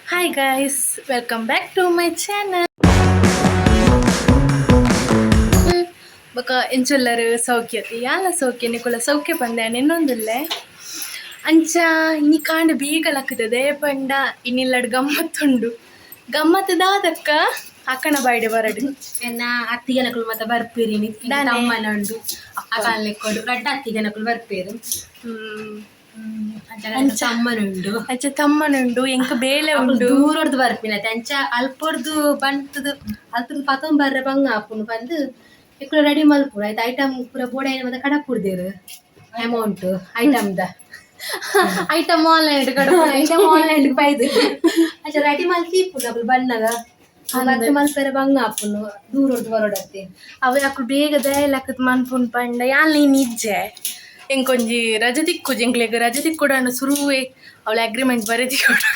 Hi guys, welcome back to my channel. ಬೊಕ ಎಂಚುಲ್ಲರು ಸೌಖ್ಯತಿ ಯಾಲ ಸೌಖ್ಯ ನಿಕುಲ ಸೌಖ್ಯ ಪಂದೆ ಇನ್ನೊಂದುಲ್ಲೆ ಅಂಚ ಇನಿ ಕಾಂಡ ಬೀಗಲಕ್ಕುತ್ತದೆ ಪಂಡ ಇನ್ನಿಲ್ಲಡ್ ಗಮ್ಮತ್ತುಂಡು ಗಮ್ಮತ್ತು ದಾದಕ್ಕ ಅಕ್ಕನ ಬಾಯ್ಡೆ ಬರಡು ಎನ್ನ ಅತ್ತಿಗೆನಕುಲು ಮತ್ತೆ ಬರ್ಪೇರಿ ತಮ್ಮನಂಡು ಅಕ್ಕನ ಲೆಕ್ಕೊಂಡು ರಡ್ಡ ಅತ್ತಿಗೆನಕುಲು ಬರ್ಪೇರು ತಮ್ಮನುಂಡು ಅಂಚ ತಮ್ಮನುಂಡು ಎಂಕ ಬೇಲೆ ಉಂಡು ದೂರಡ್ದು ಬರ್ಪಿನತೆ ಅಂಚ ಅಲ್ಪೊಡ್ದು ಬಂತದು ಅಲ್ಪದ ಪತಂ ಬರ್ರೆ ಬಂಗ ಆಪುಂಡು ಬಂದು ಇಕ್ಕಳು ರೆಡಿ ಮಲ್ಪುಡು ಆಯ್ತು ಐಟಮ್ ಪೂರ ಬೋಡೆ ಮತ್ತೆ ಕಡಪ್ ಕುಡ್ದೇರು ಅಮೌಂಟ್ ಐಟಮ್ದ ಐಟಮ್ ಆನ್ಲೈನ್ ಕಡಪ ಐಟಮ್ ಆನ್ಲೈನ್ ಬೈದು ಅಂಚ ರೆಡಿ ಮಲ್ತಿ ಪುಡು ಬಣ್ಣಗ ಮತ್ತೆ ಮಲ್ಪೆರೆ ಬಂಗ ಆಪುಂಡು ದೂರಡ್ದು ಬರೋಡತ್ತೆ ಅವ ಅಕ್ಕಳು ಬೇಗ ದಯಲಕ್ಕತ್ ಮನ್ಪುಂಡು ಪಂಡ ಯಾಲ್ ನೀನು ನಿಜ್ಜೆ ಎಂಕೊಂಜಿ ರಜೆ ತಿಕ್ಕುಜಿ ಎಂಕ್ಲೆಗ್ ರಜೆ ತಿಕ್ಕೊಡಾಂಡು ಸುರುವೆ ಅವಳ ಅಗ್ರಿಮೆಂಟ್ ಬರೆದಿ ಕೊಡು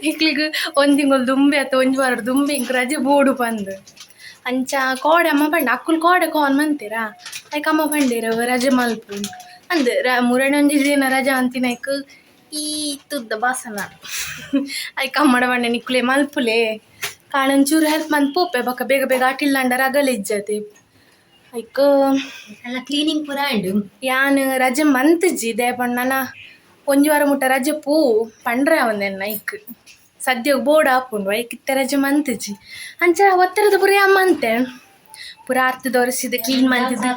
ಎಂಕ್ಲಿಗ್ ಒಂದು ತಿಂಗಳು ದುಂಬೆ ಅಥವಾ ಒಂಜಿ ವಾರ ದುಂಬೆ ಇಂಕ್ ರಜೆ ಬೋಡು ಬಂದು ಅಂಚ ಕೋಡೆ ಅಮ್ಮ ಪಂಡ ಅಕ್ಕುಲು ಕೋಡೆ ಕಾನ್ ಮಂತೀರಾ ಐಕ್ ಅಮ್ಮ ಪಂಡೇರು ರಜೆ ಮಲ್ಪು ಅಂದ್ ಮೂರನೇ ಒಂಜಿ ದಿನ ರಜೆ ಅಂತಿನೈಕ್ ಈ ತುದ್ದ ಬಾಸನ ಐಕ್ ಅಮ್ಮಡ ಪಂಡೆ ನಿಕ್ಕುಲೆ ಮಲ್ಪುಲೆ ಕಾಣಂಚೂರು ಹೆಲ್ಪ್ ಮಂತ್ ಪೋಪೆ ಬೊಕ್ಕ ಬೇಗ ಬೇಗ ಆಟಿಲ್ಲಂಡ ರಗಲೆ ಇಜ್ಜತಿ ಐಕ್ ಎಲ್ಲ ಕ್ಲೀನಿಂಗ್ ಪೂರ ಉಂಡು ಯಾನ್ ರಜೆ ಮಂತ್ಜಿ ದೇ ಪಂಡನ ಒಂಜಿ ವಾರ ಮುಟ್ಟ ರಜೆ ಪೂ ಪಂಡ್ರೆ ಅವಂದೆನ್ನ ಐಕ್ ಸದ್ಯಗ್ ಬೋರ್ಡ್ ಹಾಪುಂಡು ಐಕ್ ಇತ್ತೆ ರಜೆ ಮಂತ್ಜಿ ಅಂಚ ಒತ್ತರದ ಪುರ ಅಮ್ಮ ಅಂತೆ ಪುರ ಅರ್ಥ ತೋರಿಸಿದ ಕ್ಲೀನ್ ಮಂತಿದ್ದು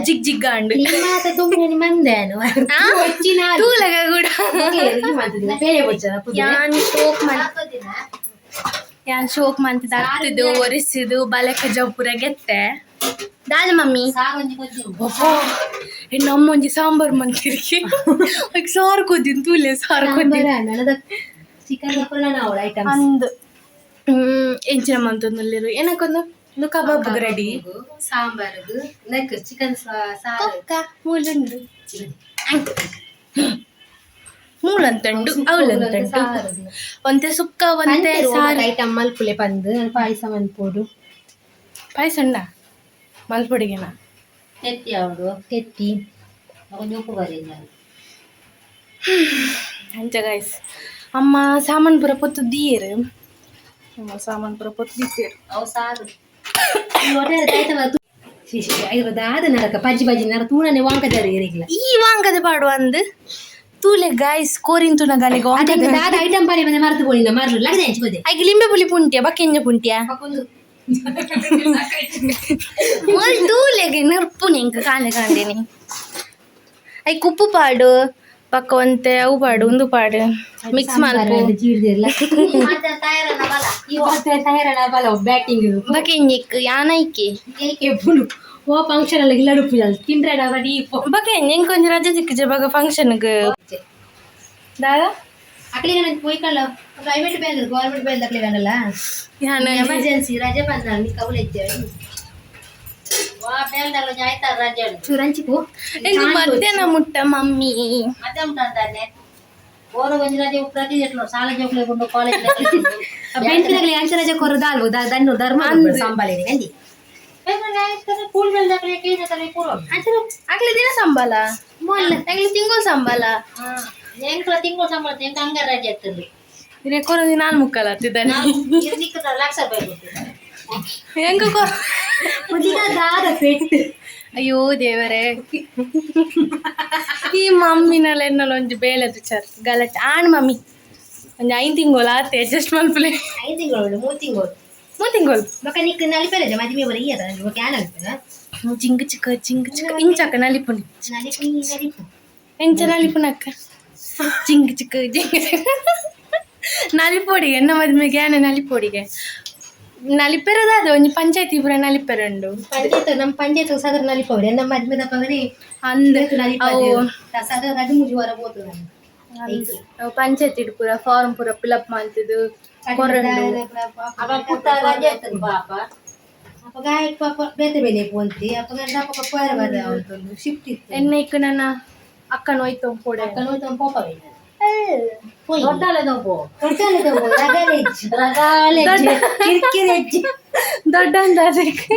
ಜಿಗ್ ಜಿಗ್ಗಾಂಡು ಮಂದೇನು ತೂಲಗ ಕೂಡ ಯಾನ್ ಶೋಕ್ ಮಂತಿದ್ದು ಅರ್ತಿದ್ದು ಒರೆಸಿದ್ದು ಬಲೆಕ ಜಪ್ಪುರ ಗೆತ್ತೆ ದಾದ ಮಮ್ಮಿ ನಮ್ಮ ಒಂಜಿ ಸಾಂಬಾರ್ ಮಂತಿರ್ಗಿ ಸಾರು ಕೊದ್ದಿನ್ ತೂಲೆ ಸಾರು ಕೊದ್ದಿನ ಅಂದ್ ಎಂಚಿನ ಮಂತೊಂದುಲ್ಲೆರು ಏನಕ್ಕೊಂದು ಕಬಾಬ್ ರೆಡಿ ಸಾಂಬಾರ್ಗು ನೆಕ್ ಚಿಕನ್ ಸಾರು ಮೂಲುಂಡು ಮೂಲಂತಂಡು ಅವಳಂತಂಡು ಒಂತೆ ಸುಕ್ಕ ಒಂತೆ ಸಾರು ಐಟಮ್ ಮಲ್ಪುಲೆ ಬಂದು ಪಾಯಸ ಮಲ್ಪೋಡು ಪಾಯಸ ಉಂಡ ಮಲ್ಪೊಡಿಗೆನ ತೆತ್ತಿ ಅವಡು ತೆತ್ತಿ ಒಂದು ಉಪ್ಪು ಬರೀ ಅಂಚ ಗೈಸ್ ಅಮ್ಮ ಸಾಮಾನು ಪೂರ ಪೊತ್ತು ದೀಯರು ಅಮ್ಮ ಸಾಮಾನು ಪೂರ ಪೊತ್ತು ದಿತ್ತೇರು ಅವು ಸಾರು ದಾದ ನರಕ ಪಜ್ಜಿ ಪಜ್ಜಿ ನರ ತೂಣನೆ ವಾಂಕದಾರ ಇರಲಿಲ್ಲ ಈ ವಾಂಕದ ಪಾಡು ಅಂದ್ ತೂಲೆ ಗಾಯ್ಸ್ ಕೋರಿನ್ ತುನ ಗಾಲಿಗೆ ವಾಂಕದ ದಾದ ಐಟಮ್ ಪಾಡಿ ಬಂದೆ ಮರ್ತು ಬೋಳಿನ ಮರ್ಲು ಲಗದೆ ಹಂಚ್ಕೋದೆ ಐಗೆ ಲಿಂಬೆ ಪುಲಿ ಪುಂಟ್ಯ ಬಕ್ಕೆಂಜ ಪುಂಟ್ಯ ತೂಲೆಗೆ ನರ್ಪು ನಿಂಕ ಕಾಣೆ ಕಾಂಡೇನಿ ಐಕ್ ಉಪ್ಪು ಪಾಡು ಪಕ್ಕ ಒಂತೆ ಅವು ಪಾಡು ಒಂದು ಪಾಡು ಮಿಕ್ಸ್ ಮಾಡ್ಪು ಬ್ಯಾಟಿಂಗ್ ಬಕೆಂಜಿಕ್ ಯಾನೈಕೆ ಓ ಫಂಕ್ಷನ್ ಅಲ್ಲ ಗಿಲ್ಲಡುಪ್ಪು ತಿಂದ್ರೆ ರೆಡಿ ಬಕೆಂಜ್ ಎಂಕೊಂಜಿ ರಜೆ ಸಿಕ್ಕಿಜೆ ಬಗ ಫಂಕ್ಷನ್ಗೆ ದಾದ ಅಕ್ಲಿಗೆ ನಂಗೆ ಹೋಯ್ಕಲ್ಲ ಪ್ರೈವೇಟ್ ಬೇಲ್ ಗೌರ್ಮೆಂಟ್ ಬೇಲ್ ಅಕ್ಲಿಗೆ ಆಗಲ್ಲ ಎಮರ್ಜೆನ್ಸಿ ರಜೆ ಬಂದ ನೀ ಕವಲೆಜ್ಜೆ ಚೂರಂಚಿಪು ಮಧ್ಯಾಹ್ನ ಮುಟ್ಟ ಮಮ್ಮಿ ಮತ್ತೆ ಉಂಟಾನೆ ಓರ ಒಂಜಿ ರಜೆ ಪ್ರತಿ ಎಟ್ಲು ಸಾಲ ಜೋಕ್ಲೆಗೊಂಡು ಕಾಲೇಜ್ ಬೆಂಕಿನಾಗಲಿ ಅಂಚ ರಜೆ ಕೊರದ ಅಲ್ವ ದನ್ನು ಧರ್ಮ ಸಂಬಳಿದೆ ಗಂಡಿ ಆಗ್ಲಿ ದಿನ ಸಂಬಳ ಆಗ್ಲಿ ತಿಂಗಳು ಸಂಬಳ ಎಂಕ್ಲ ತಿಂಗಳು ಸಂಬಳ ಎಂಕ ಹಂಗ ರಜೆ ಎತ್ತಲ್ಲಿ ದಿನ ಕೊರೋದು ನಾನು ಮುಕ್ಕಲ್ಲ ಹತ್ತಿದ್ದಾನೆ ಲಕ್ಷ ರೂಪಾಯಿ ಹೆಂಗ ದಾದ ಪೆಟ್ಟು ಅಯ್ಯೋ ದೇವರೇ ಈ ಮಮ್ಮಿನಲ್ಲಿ ಎನ್ನಲ್ಲ ಒಂಜಿ ಬೇಲೆದು ಚರ್ ಗಲಾಟೆ ಆಣ್ ಮಮ್ಮಿ ಒಂಜಿ 5 ತಿಂಗಳು ಆತ ಅಡ್ಜಸ್ಟ್ ಮಲ್ಪಲೆ 5 ತಿಂಗಳು 3 ತಿಂಗಳು ಬೊಕ ನಿಕ್ ನಲಿಪೆರದೆ ಮದಿಮೆ ಬರ ಇಯದ ಬೊಕ ಯಾನ್ ಅಲ್ಪೆನ ಜಿಂಗ್ ಚಿಕ್ಕ ಇಂಚಕ ನಲಿಪುನಿ ನಲಿಪು ಎಂಚ ನಲಿಪುನಕ್ಕ ಜಿಂಗ್ ಚಿಕ್ಕ ನಲಿಪೊಡಿಗೆ ಎನ್ನ ಮದ್ಮೆಗೆ ಯಾನೆ ನಲಿಪೊಡಿಗೆ ನಲಿಪೆರದಾದ ಒಂಜಿ ಪಂಚಾಯತಿ ಪೂರ ನಲಿಪೆರಂಡು ಪಂಚಾಯತ್ ನಮ್ಮ ಪಂಚಾಯತ್ ಸಾಧಾರಣ ನಲಿಪೋಡಿ ನಮ್ಮ ಮದ್ಮೆದ ಪಗರಿ ಅಂದಕ್ಕೆ ನಲಿಪವು ಸಾಧಾರಣ 13 ವಾರ ಹೋತು ನಾನು ಪಂಚಾಯತಿ ಪೂರ ಫಾರ್ಮ್ ಪೂರ ಫಿಲಪ್ ಮಾಡ್ತಿದ್ದು ಕೊರಂಡು ಅವ ಪುಟ್ಟ ರಜೆ ಇರ್ತದೆ ಪಾಪ ಅಪ್ಪ ಗಾಯಕ್ ಪಾಪ ಬೇತೆ ಬೇಲೆ ಪೋಂತಿ ಅಪ್ಪ ಗಂಡ ಪಾಪ ಪಾರ ಬರ ಅವತ್ತು ಶಿಫ್ಟ್ ಇತ್ತು ಎನ್ನೈಕ್ ನನ್ನ ಅಕ್ಕನ ಹೋಯ್ತು ಪೋಡೆ ಅಕ್ಕನ ಹೋಯ್ತು ಪಾಪವೇ ದೊಡ್ಡಲೆ ದೊಬ್ಬು ರಗಾಲೆ ಕಿರ್ಕಿರಿ ಹೆಜ್ಜೆ ದೊಡ್ಡ ಅಂದಾಜಕ್ಕೆ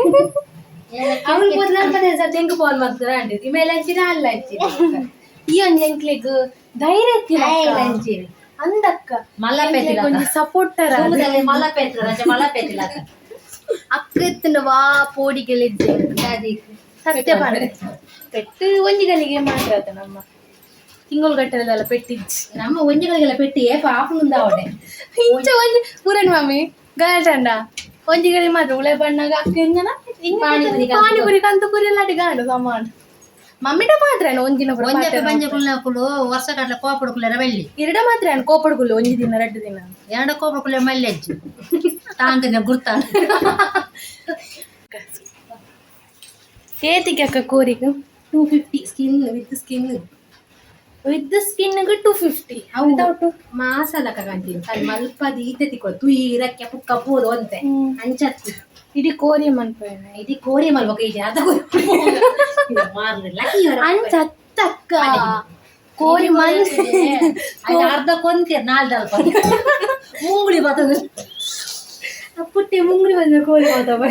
ಅವಳು ಮೊದಲ ತೆಂಗು ಫೋನ್ ಮಾಡ್ತಾರೆ ಅಂಟಿದ್ವಿ ಮೇಲೆ ಹಚ್ಚಿನ ಅಲ್ಲ ಹಚ್ಚಿನ ಈ ಒಂದು ಎಂಕ್ಲೆಗ್ ಧೈರ್ಯ ಹಂಚಿರಿ ಅಂದಕ್ಕ ಮಲ್ಲಪೇತಿಲ ಒಂಜಿ ಸಪೋರ್ಟರ್ ಮಲ್ಲಪೇತ್ರ ಮಲ್ಲಪೇತಿಲ ಅಕ್ಕ ಎತ್ತಿನ ವಾ ಪೋಡಿಗೆಲಿದ್ದೆ ಸತ್ಯ ಪಾಡ್ರೆ ಪೆಟ್ಟು ಒಂಜಿಗಳಿಗೆ ಮಾತ್ರ ಆತ ನಮ್ಮ ತಿಂಗಳು ಗಟ್ಟಲೆಲ್ಲ ಪೆಟ್ಟಿಜ್ಜಿ ನಮ್ಮ ಒಂಜಿಗಳಿಗೆಲ್ಲ ಪೆಟ್ಟಿ ಪಾಪುಂದ ಅವಡೆ ಇಂಚ ಒಂಜಿ ಪೂರನ್ ಮಾಮಿ ಗಾಟಂಡ ಒಂಜಿಗಳಿಗೆ ಮಾತ್ರ ಉಳೆ ಬಣ್ಣಗ ಅಕ್ಕ ಎಂಜನ ಪಾನಿಪುರಿ ಕಂತು ಪುರಿ ಎಲ್ಲ ಗಾಂಡು ಸಮಾನ ಮಮ್ಮಿಟ ಮಾತ್ರ ಒಂಜಿನ ಬಂಜಕುಲು ವರ್ಷ ಕಟ್ಲ ಕೋಪಡ್ಕುಲ್ಲ ಬೆಳ್ಳಿ ಎರಡ ಮಾತ್ರ ಕೋಪಡ್ಕುಲ್ಲ ಒಂಜಿ ದಿನ 2 ದಿನ ಎರಡ ಕೋಪಡ್ಕುಲ್ಲ ಮಲ್ಲೆಜ್ಜು ತಾಂತಿನ ಗುರ್ತ ಏತಿಗೆ ಅಕ್ಕ ಕೋರಿಗೆ 250 ಸ್ಕಿನ್ ವಿತ್ ಸ್ಕಿನ್ 250 ಹೌದು ಮಾಸಲ ಕಂತೀನಿ ಅಲ್ಲಿ ಮಲ್ಪದಿ ಈತೆ ತಿಕ್ಕೊಳ್ಳು ತುಯಿರಕ್ಕೆ ಪುಕ್ಕ ಪೂದು ಅಂತೆ ಅಂಚತ್ತು ಇಡೀ ಕೋರಿ ಮನ್ಪೇನೆ ಇಡೀ ಕೋರಿ ಮಲ್ಬೇಕು ಇದೆ ಅದ ಅಂಚತ್ತಕ್ಕ ಕೋರಿ ಮನ್ ಅರ್ಧ ಕೊಂತೀರ ನಾಲ್ಕು ಮುಂಗುಳಿ ಬರ್ತದೆ ಪುಟ್ಟಿ ಮುಂಗುಳಿ ಬಂದ ಕೋರಿ ಮಾತಾಡ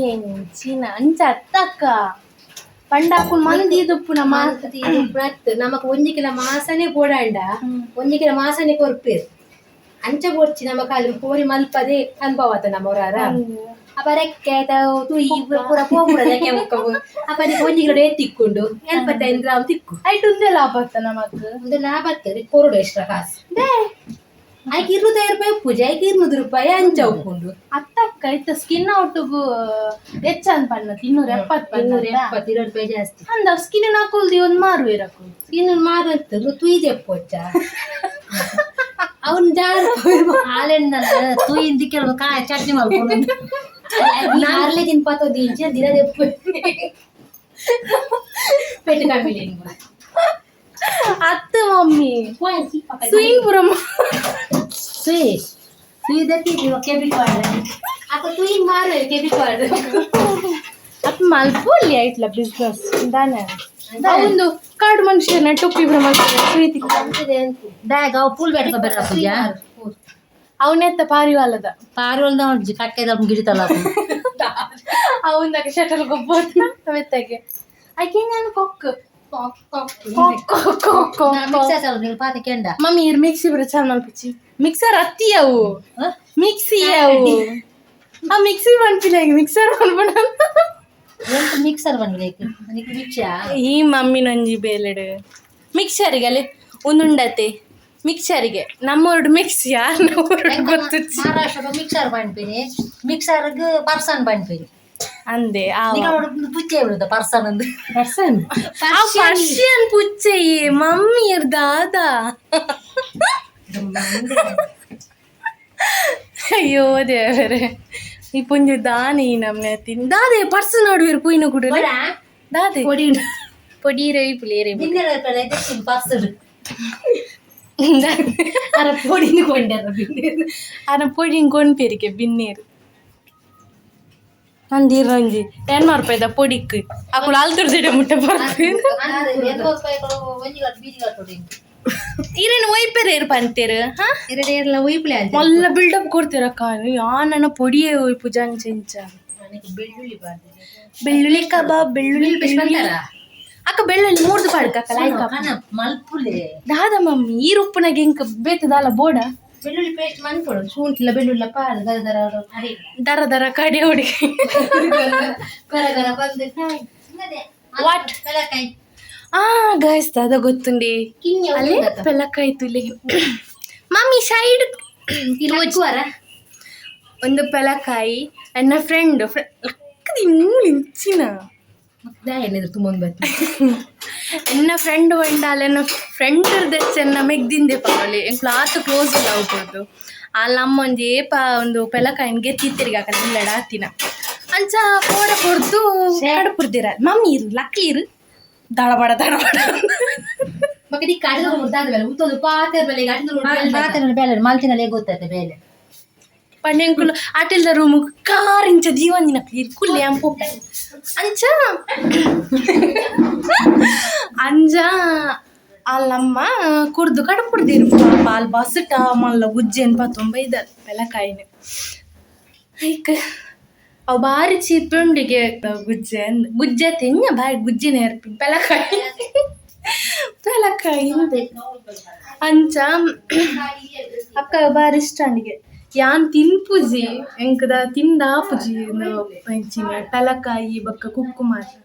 ಏನು ಚೀನ ಅಂಚತ್ತಕ್ಕ ಪಂಡಾಕು ಮಂದಿ ದುಪ್ಪುನ ನಮಕ್ ಒಂಜಿಕಿಲ ಮಾಸನೆ ಪೋಡಾಂಡ ಒಂಜಿಕಿಲ ಮಾಸನೆ ಕೊರ್ಪೇರು ಅಂಚ ಪೋಡ್ಚಿ ನಮಕ್ ಅಲ್ಲಿ ಕೋರಿ ಮಲ್ಪದೆ ಅನುಭವ ನಮ್ಮವರಾರ ಅಪ್ಪ ರೆಕ್ಕೆ ತುಯಿ ಪೂರ ಪೋಪುರದಕ್ಕೆ ಅಪ್ಪ ಒಂಜಿಗಿಲ ತಿಕ್ಕೊಂಡು 75 ಗ್ರಾಮ್ ತಿಕ್ಕು ಐಟು ಒಂದೇ ಲಾಭ ಆಗ್ತ ನಮಕ್ ಒಂದು ಲಾಭ ಆಗ್ತದೆ ಕೊರಡು ಎಷ್ಟ ಕಾಸು ಆಯ್ಕೆ 25 ರೂಪಾಯಿ ಪೂಜೆ ಆಯ್ಕೆ 200 ರೂಪಾಯಿ ಅಂಚ ಉಕ್ಕೊಂಡು ಅತ್ತಕ್ಕ ಇತ್ತ ಸ್ಕಿನ್ ಔಟು ಹೆಚ್ಚ ಅಂತ ಪಣ್ಣ 270 ರೂಪಾಯಿ ಜಾಸ್ತಿ ಅಂದ ಸ್ಕಿನ್ ಹಾಕೊಳ್ದಿ ಒಂದ್ ಮಾರು ಇರಕು ಸ್ಕಿನ್ ಮಾರಂತ ತುಯಿ ತೆಪ್ಪೊಚ್ಚ ಅವನ್ ಹಾಲೆಣ್ಣ ತುಯಿಂದಿ ಕೆಲವು ಕಾಯ ಚಟ್ನಿ ಮಾಡ್ಕೊಂಡು ನಾರ್ಲೆ ದಿನ ಪಾತೋದಿ ಇಂಚ ದಿನ ತೆಪ್ಪ ಪೆಟ್ಟು ಕಮ್ಮಿ ಅತ್ತ ಮಮ್ಮಿ ಸುಯಿಂಪುರಮ್ಮ ಅತ್ ಮಲ್ಪಲ್ಲಿ ಐಟ್ಲ ಬಿಸ್ನೆಸ್ ದಾನೆ ಒಂದು ಕಾಡು ಮನುಷ್ಯನ ಟೊಪ್ಪಿ ಪ್ರೀತಿ ಡ್ಯಾಗ್ ಅವು ಪೂಲ್ ಬೇಡ ಬೇರೆ ಪೂಜ ಅವನೆತ್ತ ಪಾರಿವಾಳದ ಪಾರಿವಾಳದ ಕಟ್ಟೆದ ಗಿಡಿತಲ್ಲ ಅವನ್ದಾಗ ಶಟಲ್ ಗೊಬ್ಬರಕ್ಕೆ ಆಕೆ ನಾನು ಕೊಕ್ಕ ಮಮ್ಮಿ ಇರ್ ಮಿಕ್ಸಿ ಬರ ಚಂದ ಮಲ್ಪಿಚ್ಚಿ ಮಿಕ್ಸರ್ ಅತ್ತಿಯವು ಮಿಕ್ಸಿ ಅವು ಆ ಮಿಕ್ಸಿ ಬಂದಿಲ್ಲ ಈಗ ಮಿಕ್ಸರ್ ಬಂದ್ಬಿಡ ಮಿಕ್ಸರ್ ಬಂದ್ಬೇಕು ಈ ಮಮ್ಮಿ ನಂಜಿ ಬೇಲೆಡು ಮಿಕ್ಸರಿಗೆ ಅಲ್ಲಿ ಒಂದುಂಡತೆ ಮಿಕ್ಸರಿಗೆ ನಮ್ಮೊರ್ಡು ಮಿಕ್ಸಿ ಯಾರು ಗೊತ್ತು ಮಹಾರಾಷ್ಟ್ರ ಮಿಕ್ಸರ್ ಬಂದ್ಪೀನಿ ಮಿಕ್ಸರ್ಗೆ ಪರ್ಸನ್ ಬಂದ್ಪೀನಿ ಅಂದೆ ಪುಚ್ಚೆ ಬಿಡುದ ಪರ್ಸನ್ ಒಂದು ಪರ್ಷಿಯನ್ ಪುಚ್ಚೆ ಮಮ್ಮಿ ಇರ್ದಾದ ಅಯ್ಯೋ ದೇವರೇ ಈ ಪುಂಜು ದಾನಿ ನಮ್ನೆ ತಿನ್ ದಾದೆ ಪರ್ಸ್ ನೋಡುವಿರು ಪುಯ್ನು ಕುಡು ದಾದೆ പൊടി പൊടി ರೈ ಪುಲೇರೆ പർസ് അര പൊടിന് കൊണ്ടുവരണം ಅರ ಪೊಡಿನ್ ಕೊಂಡ್ಪೇರಿಗೆ ಬಿನ್ನೇರು ಅಂದಿರಂಜಿ 10 ರೂಪಾಯಿದ ಪೊಡಿಕ್ ಅಕ್ಕಳು ಅಲ್ತುರ್ದಿಡೆ ಮುಟ್ಟೆ ಬರ್ತೀನಿ ಇರೇನು ಒಯ್ಪೇರೆ ಇರು ಪಂತೇರು ಮಲ್ಲ ಬಿಲ್ಡಪ್ ಕೊಡ್ತೀರಕ್ಕ ಆ ನನ್ನ ಪೊಡಿಯೇ ಒಯ್ಪು ಜಂಚ ಬೆಳ್ಳುಳ್ಳಿ ಕಬಾಬ್ ಬೆಳ್ಳುಳ್ಳಿ ಅಕ್ಕ ಬೆಳ್ಳುಳ್ಳಿ 3 ಪಾಡ್ಕ ಮಲ್ಪುಲೆ ದಾದ ಮಮ್ಮಿ ಈ ರುಪ್ಪನಾಗ ಇಂಕ ಬೇತದಲ್ಲ ಬೋಡ ಬೆಳ್ಳುಳ್ಳಿ ಪೇಸ್ಟ್ ಮಾಡ್ಕೊಡು ಶುಂಠಿಲ ಬೆಳ್ಳುಳ್ಳಿ ಪಾಲು ದರ ದರ ಕಡೆ ಹುಡುಗಿ ಗರ ಬಂದು ವಾಟ್ ಬೆಲಕಾಯಿ ಗೈಸ್ ಅದ ಗೊತ್ತುಂಡಿ ಅಲ್ಲಿ ಬೆಲಕಾಯಿ ತುಲಿ ಮಮ್ಮಿ ಸೈಡ್ ಒಂದು ಬೆಲಕಾಯಿ ನನ್ನ ಫ್ರೆಂಡ್ ಇಂಚಿನ ತುಂಬ ಎನ್ನ ಫ್ರೆಂಡ್ ಬಂಡಾಲ ಎನ್ನ ಫ್ರೆಂಡ್ ಚೆನ್ನ ಮೆಗ್ದಿಂದೆ ಪಾವಳಿ ಕ್ಲಾತ್ ಕ್ಲೋಸ್ ಇಲ್ಲ ಆಗ್ಬೋದು ಅಲ್ಲ ಅಮ್ಮ ಒಂಜಿ ಏಪ ಒಂದು ಪೆಲಕಾಯಿನ್ಗೆ ತಿತ್ತಿರಿಗೆ ಹಾಕಲ್ಲ ಇಲ್ಲಡ ಹತ್ತಿನ ಅಂಚ ಪೋಡ ಕೊಡ್ದು ಕಡಪುರ್ದಿರ ಮಮ್ಮಿ ಇರು ಲಕ್ಲಿ ಇರು ದಡಬಡ ಮಕ್ಕಳಿಗೆ ಕಾಡಿನ ಮುದ್ದಾದ ಉತ್ತೋದು ಪಾತ್ರೆ ಬೇಲೆ ಮಲ್ತಿನಲ್ಲಿ ಗೊತ್ತೈತೆ ಬೇಲೆ ಪಂಡೆಂಕುಲು ಆಟಿಲ್ದ ರೂಮು ಕಾರಿಂಚ ಜೀವನಿನ ಕುಲ್ಲೆ ಅಂಪು ಅಂಚ ಅಂಜ ಅಲ್ಲಮ್ಮ ಕುಡ್ದು ಕಡಪುಡ್ದಿರು ಪಾಲ್ ಬಸಟ ಮಲ್ಲ ಗುಜ್ಜೆನ್ ಪತ್ತೊಂಬೈದ ಬೆಲಕಾಯಿನ ಐಕ್ ಅವು ಬಾರಿ ಚೀಪುಂಡಿಗೆ ಗುಜ್ಜೆ ತಿನ್ನ ಬಾರಿ ಗುಜ್ಜಿನ ಇರ್ಪಿ ಬೆಲಕಾಯಿ ಪಲಕ ಹಿಂದೆ ಅಂಚ ಅಕ್ಕ ಬಾರಿ ಇಷ್ಟ ನನಗೆ ಯಾನ್ ತಿನ್ಪುಜಿ ಎಂಕದ ತಿಂದಾಪುಜಿ ಹೆಂಚಿನ ಪಲಕಾಯಿ ಬೊಕ್ಕ ಕುಕ್ಕು ಮಾತ್ರ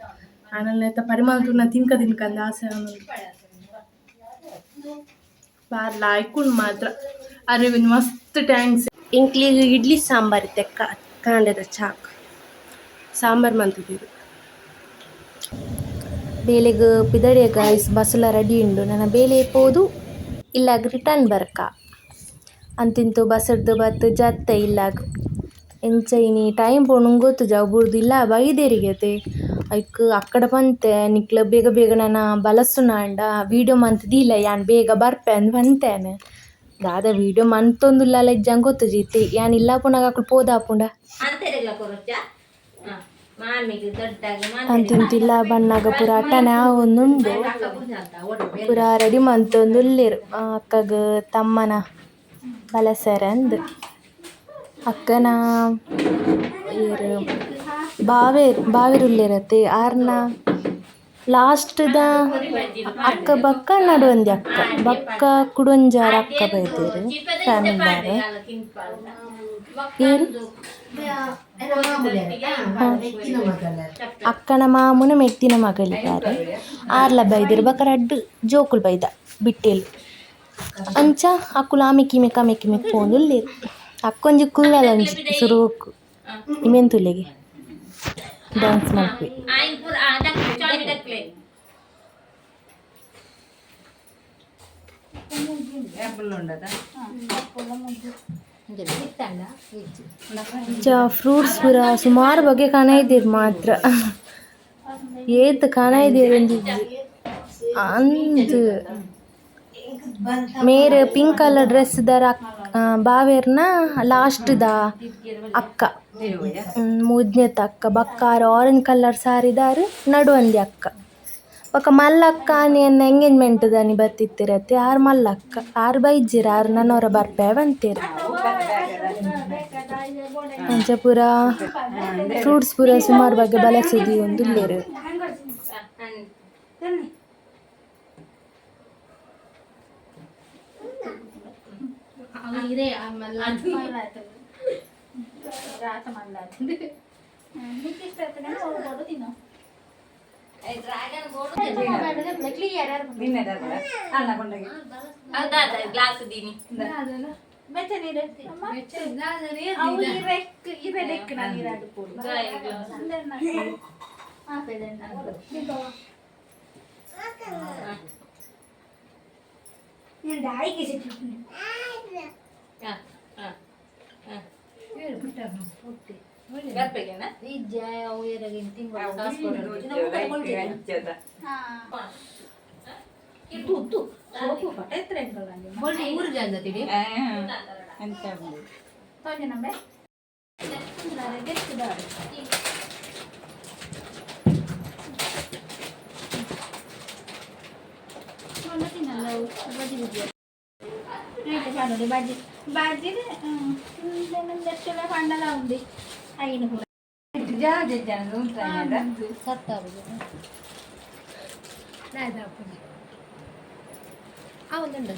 ನಾನಲ್ಲ ಪರಿಮಳ ತೂನ ತಿನ್ಕಂದ ಆಸೆ ಬಾರ್ ಲಾಯ್ಕುಂಡು ಮಾತ್ರ ಅರೆ ಒಂದು ಮಸ್ತ್ ಟ್ಯಾಂಕ್ಸ್ ಇಂಕ್ಲಿಗೆ ಇಡ್ಲಿ ಸಾಂಬಾರ್ ತೆಕ್ಕ ಕಾಂಡದ ಚಾಕ್ ಸಾಂಬಾರ್ ಮಂತಿದ್ದು ಬೇಲೆಗ್ ಪಿದಡಿಯಾಗ ಬಸ್ಸುಲ ರೆಡಿ ಉಂಡು ನನ್ನ ಬೇಲೆ ಪೋದು ಇಲ್ಲಾಗ ರಿಟರ್ನ್ ಬರ್ಕ ಅಂತಿಂತು ಬಸ್ಸಡ್ದು ಬತ್ತು ಜತ್ತೆ ಇಲ್ಲಾಗ ಎಂಚೈನಿ ಟೈಮ್ ಪೋಣು ಗೊತ್ತು ಜವ್ಬುರ್ದು ಇಲ್ಲ ಬೈದೇರಿಗೆತೆ ಐಕ್ ಅಕ್ಕಡ ಪಂತೆ ನಿಕ್ಲ ಬೇಗ ಬೇಗ ನನ್ನ ಬಲಸುನಾಂಡ ವೀಡಿಯೋ ಮಂತದಿಲ್ಲ ಯಾನ್ ಬೇಗ ಬರ್ಪೆ ಅಂದ್ ಪಂತೇನೆ ದಾದ ವೀಡಿಯೋ ಮಂತೊಂದುಲ್ಲ ಇಜ್ಜಂಗೆ ಗೊತ್ತು ಜೀತಿ ಯಾನ್ ಇಲ್ಲ ಪುನಗ ಅಕ್ಕಳು ಪೋದಾಪುಂಡ ಅಂತಿಂತಿಲ್ಲ ಬಣ್ಣಾಗ ಪೂರ ಅಟ್ಟನೆ ಒಂದುಂಡು ಪೂರ ರೆಡಿ ಮಂತೊಂದುಲ್ಲೇರು ಅಕ್ಕಗ ತಮ್ಮನ ಬಲಸರೆ ಅಂದ್ ಅಕ್ಕನ ಬಾವಿರುಲ್ಲೇರತ್ತೆ ಆರ್ನ ಲಾಸ್ಟ್ದ ಅಕ್ಕ ಬಕ್ಕ ನಡುವಂದಿ ಅಕ್ಕ ಬಕ್ಕ ಕುಡೊಂಜಾರ ಅಕ್ಕ ಬೈತೇರು ಫ್ಯಾಮಿಲಿದಾರ ಏರು ಅಕ್ಕನ ಮಾಮುನ ಮೆಟ್ಟಿನ ಮಗಳಿದ್ದಾರೆ ಆರ್ಲ ಬೈದಿರು ಬಕ್ಕ ರಡ್ಡು ಜೋಕುಲು ಬೈದ ಬಿಟ್ಟೇಲು ಅಂಚ ಅಕ್ಕುಲು ಆಮೆಕಿಮೆ ಕಮೆಕಿಮೆ ಪೋಂದುಲ್ಲೇರು ಅಕ್ಕೊಂಜಿ ಕುಲ್ಲಲಂಜಿ ಸುರುಕು ಇಮೆಂತುಲೆಗೆ ಡ್ಯಾನ್ಸ್ ಮಾಡ್ವಿ ಫ್ರೂಟ್ಸ್ ಪೂರ ಸುಮಾರು ಬಗೆ ಕಾಣೈದೀರು ಮಾತ್ರ ಏತ್ ಕಾಣೈದೀರು ಅಂದ್ ಮೇರೆ ಪಿಂಕ್ ಕಲರ್ ಡ್ರೆಸ್ ದರ ಬಾವೇರ್ನ ಲಾಸ್ಟ್ ದ ಅಕ್ಕ ಮೂಜ್ನೆತ ಅಕ್ಕ ಬಕ್ಕಾರು ಆರೆಂಜ್ ಕಲರ್ ಸಾರಿದಾರು ನಡುವಂದಿ ಅಕ್ಕ ಬೊಕ ಮಲ್ಲಕ್ಕ ಆನೆಯನ್ನ ಎಂಗೇಜ್ಮೆಂಟ್ ದಾನಿ ಬತ್ತಿತ್ತಿರತ್ತೆ ಆರು ಮಲ್ಲಕ್ಕ ಆರು ಬೈಜ್ಜಿರ ಆರು ನನ್ನವರ ಬರ್ಪೆ ಬಂತೇರು ಅಂಚ ಪೂರ ಫ್ರೂಟ್ಸ್ ಪೂರ ಸುಮಾರು ಬಗ್ಗೆ ಬಲಸದಿ ಒಂದು ಇಲ್ಲೇರು ఉంది అయిన అవునండి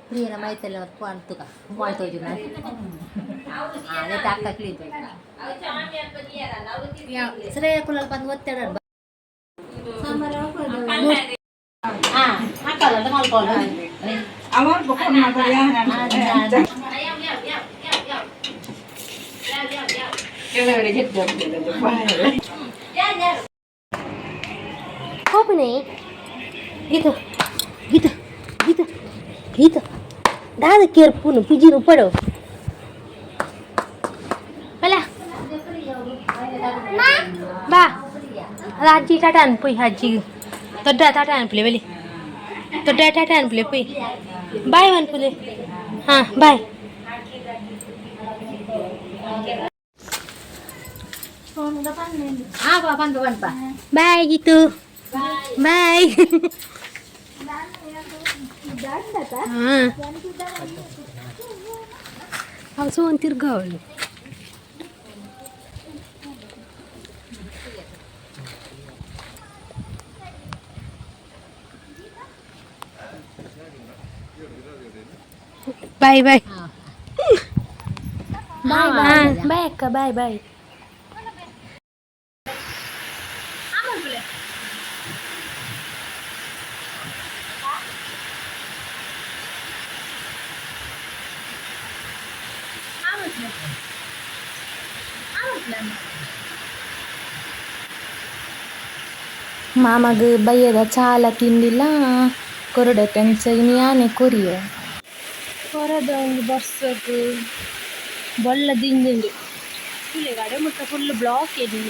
ಪ್ರಿಯನ ಮೈತೆಲ್ಲ ಅಂತು ಮಾಡ್ತೋಜು ಶ್ರೇಯ ಕುಲಲ್ ಬಂದು ಒತ್ತಡ Kopene gitu gitu gitu gitu dah kerpun pijin upado bala ba haji tatan pui haji ದೊಡ್ಡ ಟಾಟ ಅನ್ಪಲೆ ಬಲಿ ದೊಡ್ಡ ಟಾಟ ಅನ್ಪಲೆ ಪುಯ್ ಬಾಯ್ ಅನ್ಪಲೆ ಹಾಂ ಬಾಯ್ ಬಂದು ಬಂದಪ್ಪ ಬಾಯ್ ಗೀತು ಬಾಯ್ ಹಾಂ ಅವು ಸೋನ್ ತಿರ್ಗಾವಳು ಬಾಯ್ ಬಾಯ್ ಬಾಯ್ ಬಾಯ್ ಅಕ್ಕ ಬಾಯ್ ಬಾಯ್ ಮಾಮಗ ಬಯ್ಯದ ಚಾಲ ತಿಂದಿಲ್ಲ ಕೊರಡೆ ಟೆನ್ಷನ್ ಯಾನೆ ಕೊರಿಯೆ ಹೊರದ ಒಂದು ಬಸ್ಸು ಬೊಲ್ಲ ದಿಂದಿಂಡು ಇಲ್ಲಿ ಗಡೆ ಮುಟ್ಟ ಫುಲ್ ಬ್ಲಾಕ್ ಇದೆ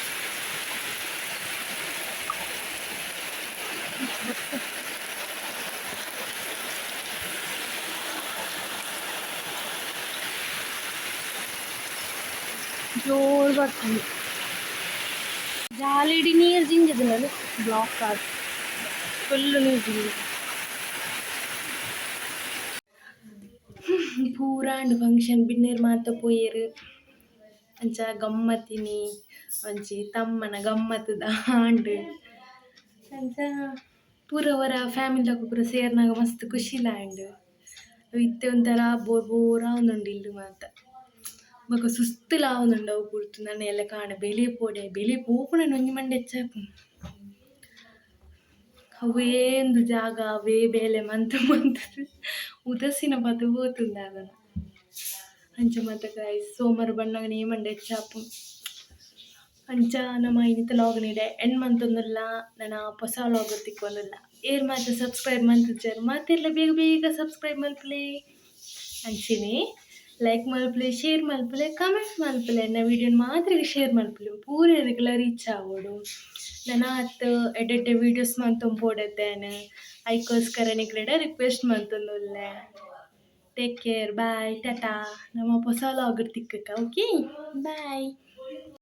ಜೋರು ಬರ್ತದೆ ಜಾಲಿಡಿ ನೀರು ಜಿಂಜದ ಬ್ಲಾಕ್ ಆದ ಫುಲ್ ನೀರು ಜಿಂಜ ಪೂರಾಂಡ್ ಫಂಕ್ಷನ್ ಬಿನ್ನೇರು ಮಾತ ಪೋಯೇರು ಅಂಚ ಗಮ್ಮತ್ತಿನಿ ಒಂಜಿ ತಮ್ಮನ ಗಮ್ಮತ್ತದ ಆಂಡ್ ಅಂಚ ಪೂರ ಅವರ ಫ್ಯಾಮಿಲಿದಾಗ ಪೂರ ಸೇರ್ನಾಗ ಮಸ್ತ್ ಖುಷಿಲಾಂಡ್ ಇತ್ತೆ ಒಂಥರ ಬೋರ್ ಬೋರ್ ಆವೊಂದುಂಡು ಇಲ್ಲು ಮಾತ ಬೊಕ ಸುಸ್ತುಲು ಆವೊಂದುಂಡು ಅವು ಪುರ್ತು ನನ್ನ ಎಲ್ಲ ಕಾಣ ಬೆಲೆ ಪೋಡೆ ಬೆಲೆ ಪೋಪುನ ಒಂಜಿ ಮಂಡೆ ಹೆಚ್ಚಾಪುಂಡು ಅವೇ ಒಂದು ಜಾಗ ಅವೇ ಬೇಲೆ ಮಂತು ಮಂತದು ಉದಸಿನ ಪದ ಹೋತುಂಡು ಅದನ್ನ ಅಂಚ ಮಾತ ಗಾಯ್ಸ್ ಸೋಮವಾರ ಬಣ್ಣಗ ನೇಮಂಡೆ ಹೆಚ್ಚಾಪು ಅಂಚ ನಮ್ಮ ಇನ್ನಿತ ಲಾಗ್ನಿಡೆ ಎಂಡ್ ಮಂತೊಂದುಲ್ಲ ನನ್ನ ಹೊಸ ಲಾಗ್ ತಿಕ್ಕೊಂದುಲ್ಲ ಏರ್ ಮಾತ್ರ ಸಬ್ಸ್ಕ್ರೈಬ್ ಮಂತಿಜ್ಜಾರು ಮಾತೆಲ್ಲ ಬೇಗ ಬೇಗ ಸಬ್ಸ್ಕ್ರೈಬ್ ಮಲ್ಪಲೆ ಅಂಚಿನಿ ಲೈಕ್ ಮಲ್ಪಲೆ ಶೇರ್ ಮಲ್ಪಲೆ ಕಮೆಂಟ್ ಮಲ್ಪಲೆ ಎನ್ನ ವೀಡಿಯೋನ ಮಾತ್ರ ಶೇರ್ ಮಲ್ಪಲೆ ಪೂರ ರೆಗ್ಯುಲರ್ ರೀಚ್ ಆಗೋಡು ನನ್ನ ಹತ್ತು ಎಡೆಡ್ಡೆ ವೀಡಿಯೋಸ್ ಮಂತೊಂದು ಪೋಡೆತ್ತೇನೆ ಐಕೋಸ್ಕರ ನಿಕ್ಲೆಡೆ ರಿಕ್ವೆಸ್ಟ್ ಮಂತೊಂದುಲ್ಲೆ ಟೇಕ್ ಕೇರ್ ಬಾಯ್ ಟಾಟಾ ನಮ್ಮ ಹೊಸ ಲಾಗ್ ತಿಕ್ಕಕ್ಕ ಓಕೆ ಬಾಯ್